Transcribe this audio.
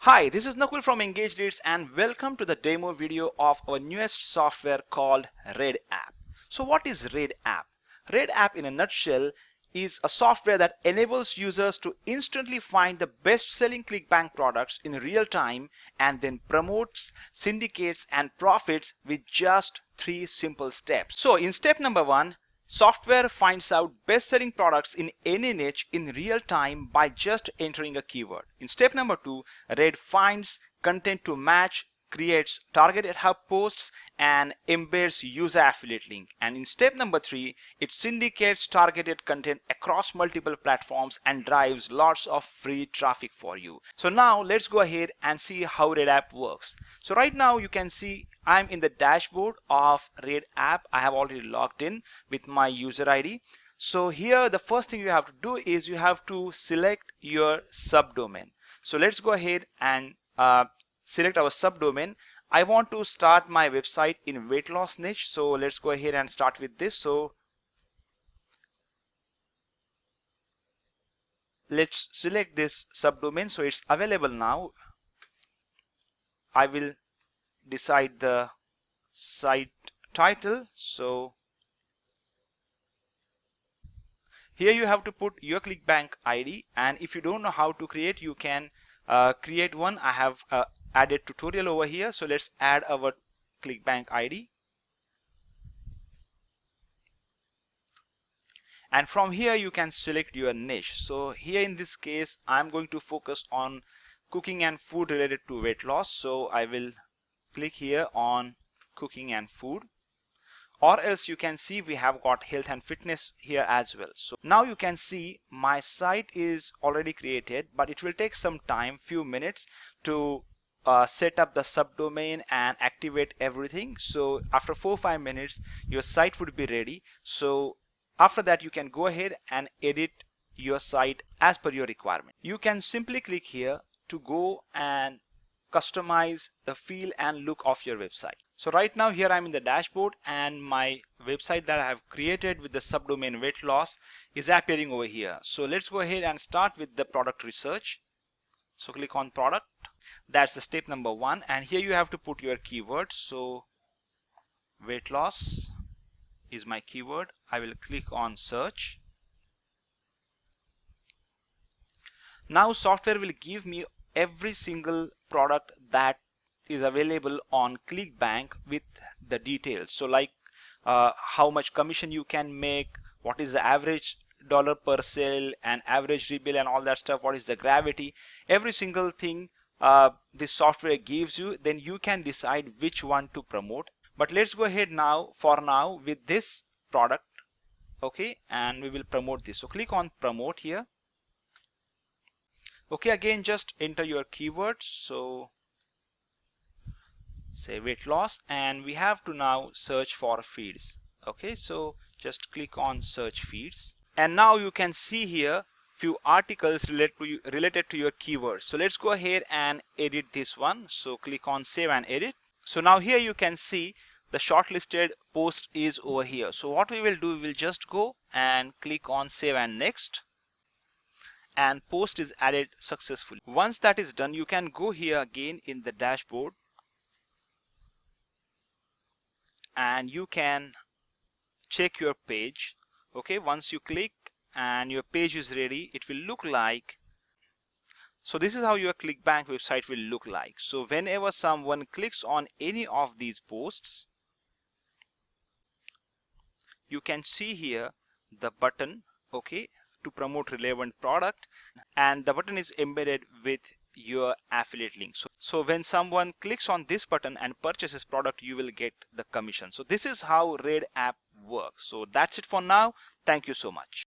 Hi, this is Nakul from Engage Leads and welcome to the demo video of our newest software called Raiid app. So what is Raiid app? Raiid app in a nutshell is a software that enables users to instantly find the best selling ClickBank products in real time and then promotes, syndicates and profits with just 3 simple steps. So in step number 1, software finds out best-selling products in any niche in real time by just entering a keyword. In step number 2, Raiid finds content to match, creates targeted hub posts, and embeds user affiliate link. And in step number 3, it syndicates targeted content across multiple platforms and drives lots of free traffic for you. So now let's go ahead and see how Raiid app works. So right now you can see I'm in the dashboard of Raiid app. I have already logged in with my user ID. So here the first thing you have to do is you have to select your subdomain. So let's go ahead and select our subdomain. I want to start my website in weight loss niche. So let's go ahead and start with this. So let's select this subdomain. So it's available now. I will decide the site title. So here you have to put your ClickBank ID, and if you don't know how to create, you can create one. I have added tutorial over here. So let's add our ClickBank ID. And from here you can select your niche. So here in this case I'm going to focus on cooking and food related to weight loss. So I will click here on cooking and food. Or else you can see we have got health and fitness here as well. So now you can see my site is already created, but it will take some time, few minutes to set up the subdomain and activate everything. So after 4-5 minutes your site would be ready. So after that you can go ahead and edit your site as per your requirement. You can simply click here to go and customize the feel and look of your website. So right now here I'm in the dashboard and my website that I have created with the subdomain weight loss is appearing over here. So let's go ahead and start with the product research. So click on product. That's the step number 1, and here you have to put your keywords. So weight loss is my keyword. I will click on search. Now software will give me every single product that is available on ClickBank with the details. So like how much commission you can make, what is the average dollar per sale and average rebill and all that stuff, what is the gravity, every single thing this software gives you. Then you can decide which one to promote. But let's go ahead now for now with this product, okay, and we will promote this. So click on promote here. Okay, again just enter your keywords. So say weight loss, and we have to now search for feeds. Okay, so just click on search feeds, and now you can see here few articles related to your keywords. So let's go ahead and edit this one. So click on save and edit. So now here you can see the shortlisted post is over here. So what we will do, we will just go and click on save and next, and post is added successfully. Once that is done, you can go here again in the dashboard and you can check your page. Okay, once you click and your page is ready, it will look like, so this is how your ClickBank website will look like. So whenever someone clicks on any of these posts, you can see here the button, okay, to promote relevant product, and the button is embedded with your affiliate link. So when someone clicks on this button and purchases product, you will get the commission. So this is how Raiid app works. So that's it for now. Thank you so much.